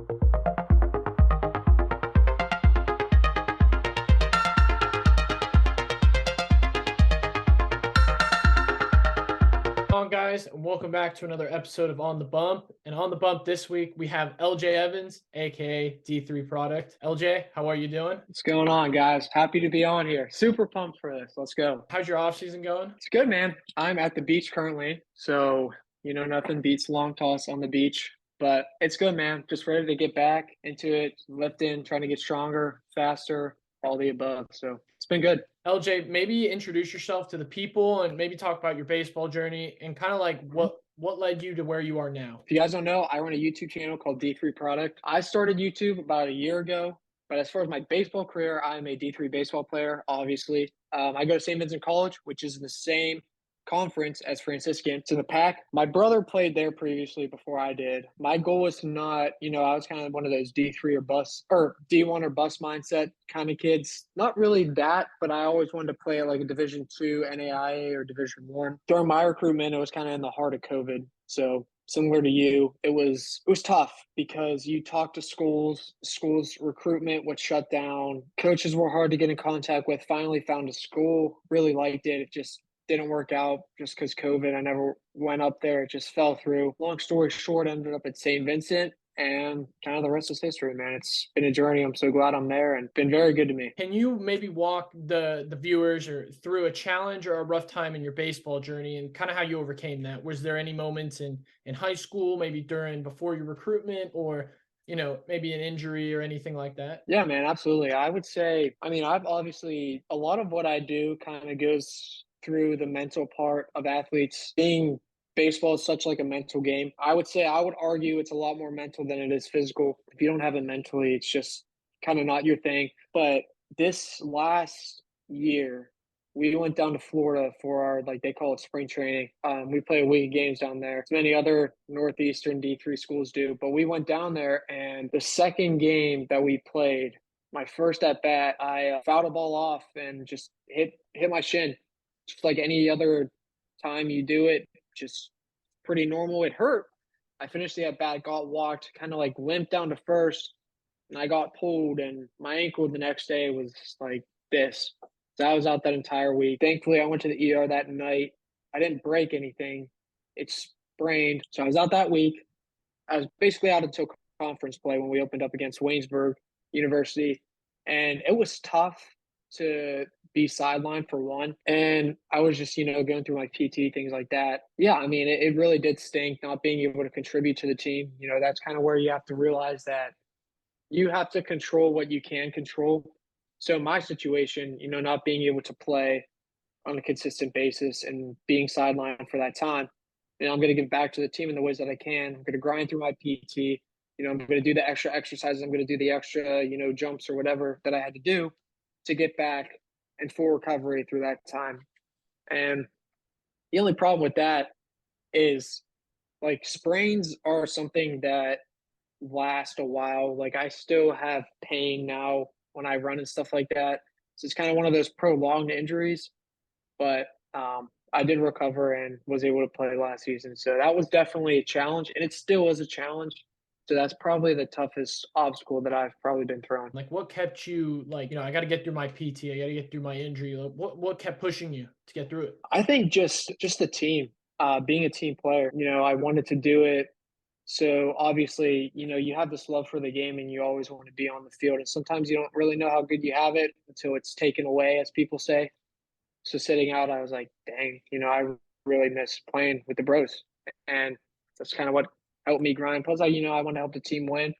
On, guys, and welcome back to another episode of On the Bump. And on the bump this week, we have LJ Evans, aka D3 Product. LJ, how are you doing? What's going on, guys? Happy to be on here. Super pumped for this. Let's go. How's your off season going? It's good, man. I'm at the beach currently, so nothing beats long toss on the beach. But it's good, man. Just ready to get back into it, lifting, trying to get stronger, faster, all the above. So it's been good. LJ, maybe introduce yourself to the people and maybe talk about your baseball journey and kind of like what led you to where you are now. If you guys don't know, I run a YouTube channel called D3 Product. I started YouTube about a year ago. But as far as my baseball career, I'm a D3 baseball player, obviously. I go to St. Vincent College, which is the same conference as Franciscan. It's in the Pac. My brother played there previously before I did. My goal was to not, I was kind of one of those D3 or bust or D1 or bust mindset kind of kids. Not really that, but I always wanted to play at like a Division II NAIA or Division One. During my recruitment, it was kind of in the heart of COVID. So similar to you, it was tough because you talk to schools recruitment was shut down. Coaches were hard to get in contact with. Finally found a school, really liked it. It just didn't work out just because COVID. I never went up there. It just fell through. Long story short, ended up at St. Vincent. And kind of the rest is history, man. It's been a journey. I'm so glad I'm there and been very good to me. Can you maybe walk the viewers or through a challenge or a rough time in your baseball journey and kind of how you overcame that? Was there any moments in high school, maybe before your recruitment, or maybe an injury or anything like that? Yeah, man, absolutely. I would say, I've obviously a lot of what I do kind of goes through the mental part of athletes. Being baseball is such like a mental game. I would argue it's a lot more mental than it is physical. If you don't have it mentally, it's just kind of not your thing. But this last year, we went down to Florida for our, like they call it, spring training. We play a week of games down there, as many other Northeastern D3 schools do. But we went down there, and the second game that we played, my first at bat, I fouled a ball off and just hit my shin. Just like any other time you do it, just pretty normal. It hurt. I finished the at bat, got walked, kind of like limped down to first, and I got pulled, and my ankle the next day was like this. So I was out that entire week. Thankfully, I went to the ER that night. I didn't break anything. It sprained. So I was out that week. I was basically out until conference play when we opened up against Waynesburg University. And it was tough to be sidelined for one. And I was just, going through my PT, things like that. Yeah, it really did stink not being able to contribute to the team. That's kind of where you have to realize that you have to control what you can control. So my situation, not being able to play on a consistent basis and being sidelined for that time, I'm going to give back to the team in the ways that I can. I'm going to grind through my PT. I'm going to do the extra exercises. I'm going to do the extra, jumps or whatever that I had to do to get back and full recovery through that time. And the only problem with that is like sprains are something that last a while. Like I still have pain now when I run and stuff like that. So it's kind of one of those prolonged injuries, but I did recover and was able to play last season. So that was definitely a challenge, and it still is a challenge. So that's probably the toughest obstacle that I've probably been thrown. Like what kept you like, I got to get through my PT, I got to get through my injury. Like, what kept pushing you to get through it? I think just the team, being a team player. I wanted to do it. So obviously, you have this love for the game and you always want to be on the field. And sometimes you don't really know how good you have it until it's taken away, as people say. So sitting out, I was like, dang, I really miss playing with the bros. And that's kind of what helped me grind. Plus, I want to help the team win,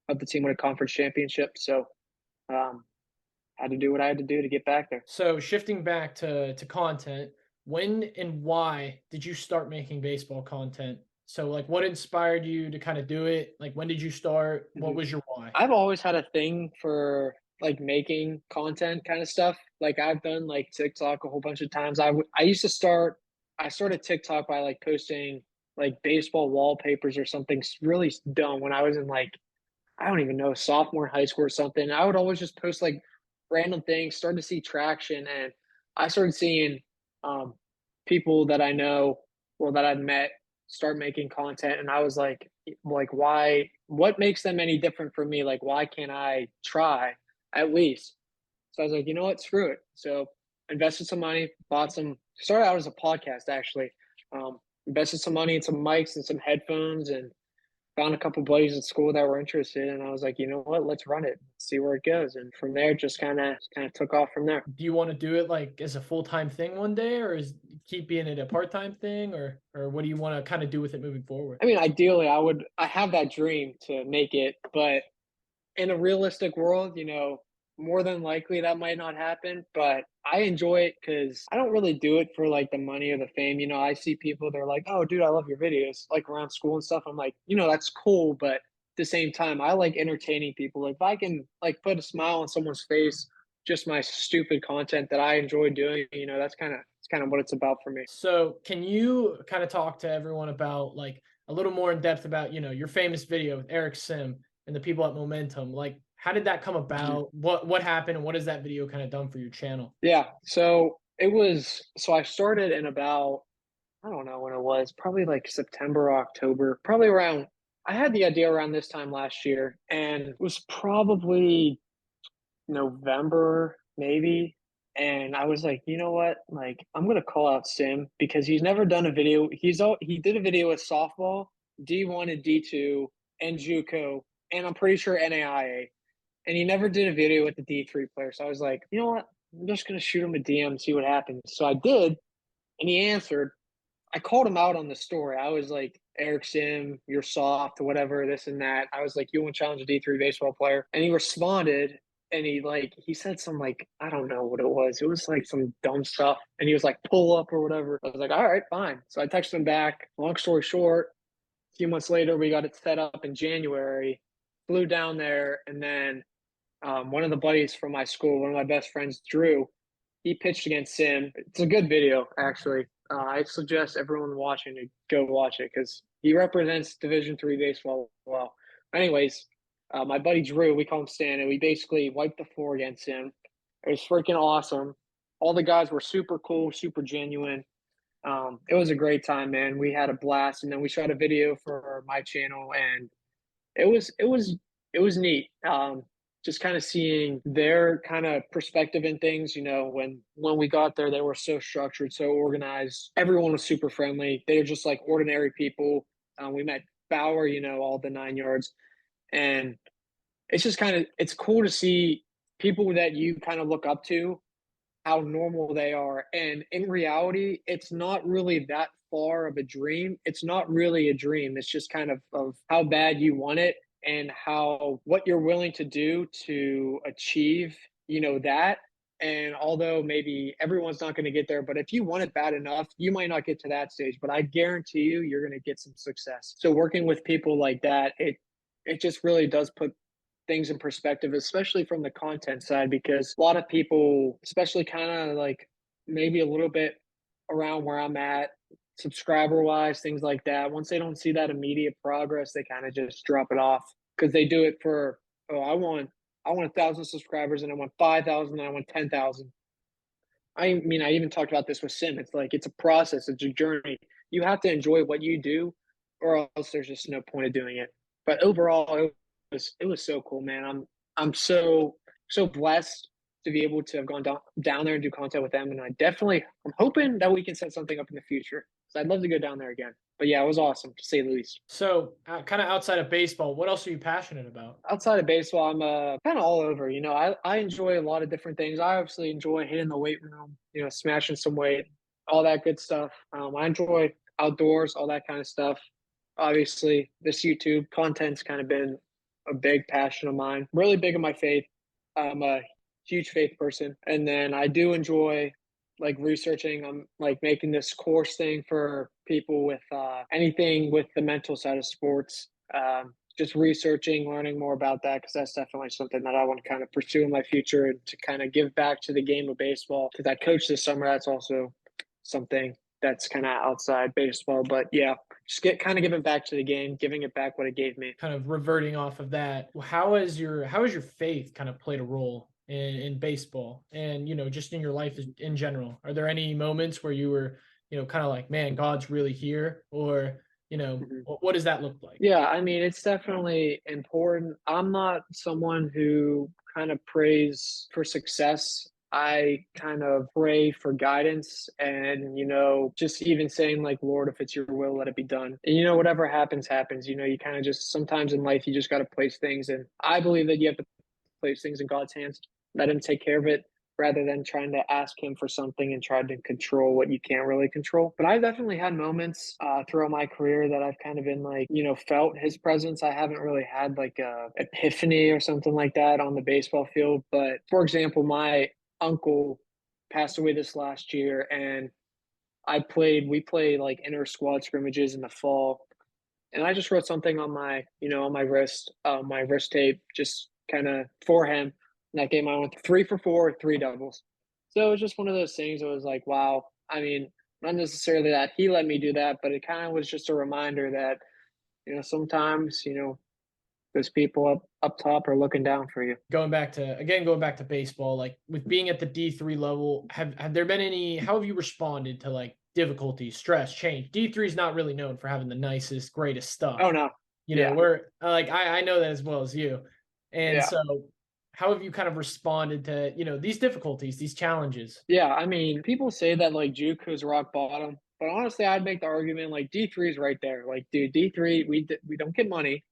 help the team win a conference championship. So had to do what I had to do to get back there. So shifting back to content, when and why did you start making baseball content? So like what inspired you to kind of do it? Like when did you start? What was your why? I've always had a thing for like making content kind of stuff. Like I've done like TikTok a whole bunch of times. I started TikTok by like posting like baseball wallpapers or something really dumb when I was in like, I don't even know, sophomore in high school or something. I would always just post like random things, started to see traction, and I started seeing people that I know or that I've met start making content, and I was like why what makes them any different from me? Like, why can't I try at least? So I was like, you know what, screw it. So invested some money, bought some, started out as a podcast actually. Invested some money in some mics and some headphones, and found a couple buddies at school that were interested. And I was like, you know what, let's run it, see where it goes. And from there, just kind of took off from there. Do you want to do it like as a full-time thing one day, or is keep being it a part-time thing, or what do you want to kind of do with it moving forward? I mean, ideally, I have that dream to make it, but in a realistic world, more than likely that might not happen, but I enjoy it because I don't really do it for like the money or the fame. I see people, they're like, oh, dude, I love your videos, like around school and stuff. I'm like, that's cool. But at the same time, I like entertaining people. If I can like put a smile on someone's face, just my stupid content that I enjoy doing, it's kind of what it's about for me. So, can you kind of talk to everyone about like a little more in depth about, your famous video with Eric Sim and the people at Momentum? Like, how did that come Mhm. about? What happened and what has that video kind of done for your channel? Yeah. So I started in about, I don't know when it was, probably like September, October, probably around, I had the idea around this time last year, and it was probably November, maybe. And I was like, you know what? Like, I'm gonna call out Sim because he's never done a video. He did a video with softball, D1 and D2, and JUCO, and I'm pretty sure NAIA. And he never did a video with the D3 player. So I was like, you know what? I'm just gonna shoot him a DM and see what happens. So I did, and he answered. I called him out on the story. I was like, Eric Sim, you're soft, whatever, this and that. I was like, you want to challenge a D3 baseball player? And he responded, and he said some, like, I don't know what it was. It was like some dumb stuff. And he was like, pull up or whatever. I was like, all right, fine. So I texted him back. Long story short, a few months later, we got it set up in January, flew down there, and then one of the buddies from my school, one of my best friends, Drew, he pitched against Sim. It's a good video, actually. I suggest everyone watching to go watch it because he represents Division III baseball well. Anyways, my buddy Drew, we call him Stan, and we basically wiped the floor against him. It was freaking awesome. All the guys were super cool, super genuine. It was a great time, man. We had a blast, and then we shot a video for my channel, and it was neat. Just kind of seeing their kind of perspective in things. When we got there, they were so structured, so organized. Everyone was super friendly. They were just like ordinary people. We met Bauer, all the 9 yards, and it's cool to see people that you kind of look up to, how normal they are. And in reality, it's not really that far of a dream. It's not really a dream. It's just kind of how bad you want it and how what you're willing to do to achieve, that. And although maybe everyone's not going to get there, but if you want it bad enough, you might not get to that stage, but I guarantee you're going to get some success. So working with people like that, it just really does put things in perspective, especially from the content side, because a lot of people, especially kind of like maybe a little bit around where I'm at, subscriber wise, things like that, once they don't see that immediate progress, they kind of just drop it off because they do it for, oh, I want 1,000 subscribers, and I want 5,000, and I want 10,000. I mean, I even talked about this with Sim. It's like it's a process, it's a journey. You have to enjoy what you do, or else there's just no point of doing it. But overall, it was so cool, man. I'm so blessed to be able to have gone down there and do content with them, and I'm hoping that we can set something up in the future. So I'd love to go down there again. But yeah, it was awesome to say the least. So, kind of outside of baseball, what else are you passionate about? Outside of baseball, I'm kind of all over. I enjoy a lot of different things. I obviously enjoy hitting the weight room, smashing some weight, all that good stuff. I enjoy outdoors, all that kind of stuff. Obviously, this YouTube content's kind of been a big passion of mine. Really big in my faith. I'm a huge faith person, and then I do enjoy like researching. I'm like making this course thing for people with anything with the mental side of sports. Just researching, learning more about that because that's definitely something that I want to kind of pursue in my future and to kind of give back to the game of baseball. Because I coach this summer, that's also something that's kind of outside baseball. But yeah, just kind of giving back to the game, giving it back what it gave me. Kind of reverting off of that, how has your faith kind of played a role in baseball and just in your life in general? Are there any moments where you were kind of like, man, God's really here, or Mhm. what does that look like? Yeah, I mean, it's definitely important. I'm not someone who kind of prays for success. I kind of pray for guidance and, just even saying like, Lord, if it's your will, let it be done. And, whatever happens, happens. You kind of just sometimes in life, you just got to place things. And I believe that you have to place things in God's hands, let him take care of it rather than trying to ask him for something and try to control what you can't really control. But I've definitely had moments throughout my career that I've kind of been like, felt his presence. I haven't really had like a epiphany or something like that on the baseball field. But for example, my uncle passed away this last year, and we played like inter squad scrimmages in the fall, and I just wrote something on my wrist tape, just kind of for him. And that game, I went 3 for 4, three doubles. So it was just one of those things. It was like, wow. I mean, not necessarily that he let me do that, but it kind of was just a reminder that sometimes those people up top are looking down for you. Going back to baseball, like with being at the D3 level, have there been any how have you responded to like difficulty, stress, change? D3 is not really known for having the nicest, greatest stuff. Oh no, yeah, We're like I know that as well as you. And yeah. so how have you kind of responded to, these difficulties, these challenges? Yeah, I mean, people say that like JUCO is rock bottom, but honestly, I'd make the argument like D3 is right there. Like, dude, D3, we don't get money.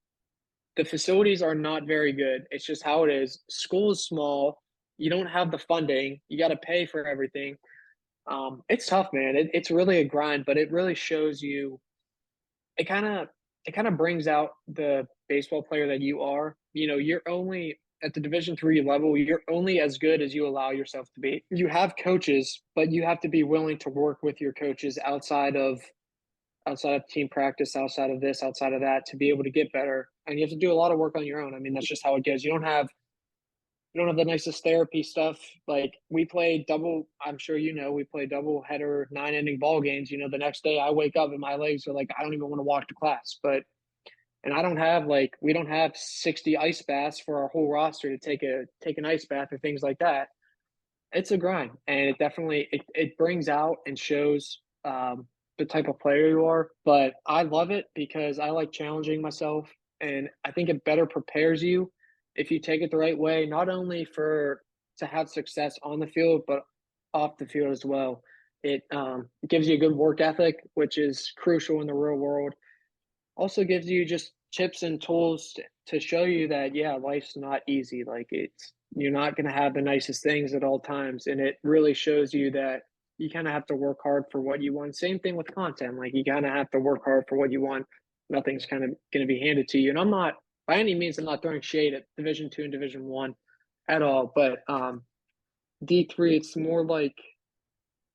The facilities are not very good. It's just how it is. School is small. You don't have the funding. You got to pay for everything. It's tough, man. It's really a grind, but it really shows you. It kind of it kind of brings out the baseball player that you are. You're only at the Division 3 level. You're only as good as you allow yourself to be. You have coaches, but you have to be willing to work with your coaches outside of team practice, outside of this, outside of that, to be able to get better. And you have to do a lot of work on your own. I mean, that's just how it goes. You don't have the nicest therapy stuff. Like we play double. I'm sure we play double header 9 inning ball games. The next day I wake up and my legs are like I don't even want to walk to class. But and I don't have like we don't have 60 ice baths for our whole roster to take an ice bath or things like that. It's a grind, and it definitely it brings out and shows the type of player you are. But I love it because I like challenging myself, and I think it better prepares you if you take it the right way, not only for to have success on the field, but off the field as well. It gives you a good work ethic, which is crucial in the real world. Also gives you just tips and tools to show you that yeah, life's not easy. Like you're not going to have the nicest things at all times, and it really shows you that you kind of have to work hard for what you want. Same thing with content. Like you kind of have to work hard for what you want. Nothing's kind of going to be handed to you. And I'm not by any means I'm not throwing shade at Division 2 and Division 1 at all, but D3 it's more like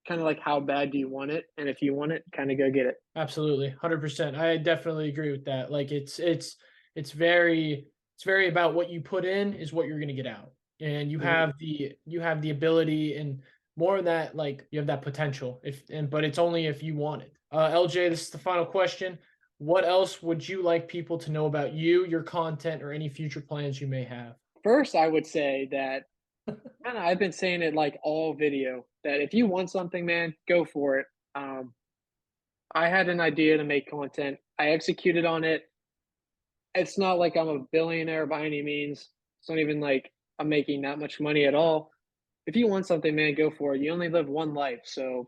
kind of like how bad do you want it, and if you want it, kind of go get it. Absolutely, 100%. I definitely agree with that. Like it's very it's very about what you put in is what you're going to get out. And Mhm. you have the ability and more of that like you have that potential but it's only if you want it. LJ, this is the final question. What else would you like people to know about you, your content or any future plans you may have? First, I would say that kinda I've been saying it like all video that if you want something, man, go for it. Um, I had an idea to make content. I executed on it. It's not like I'm a billionaire by any means. It's not even like I'm making that much money at all. If you want something, man, go for it. You only live one life, so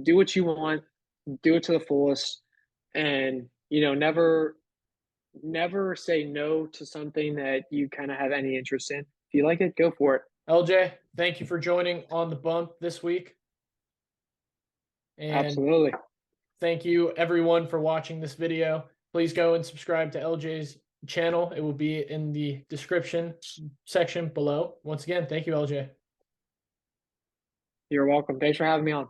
do what you want, do it to the fullest, and never say no to something that you kind of have any interest in. If you like it, go for it. LJ, thank you for joining on the bump this week. And Absolutely. thank you everyone for watching this video. Please go and subscribe to LJ's channel. It will be in the description section below. Once again, thank you, LJ. You're welcome. Thanks for having me on.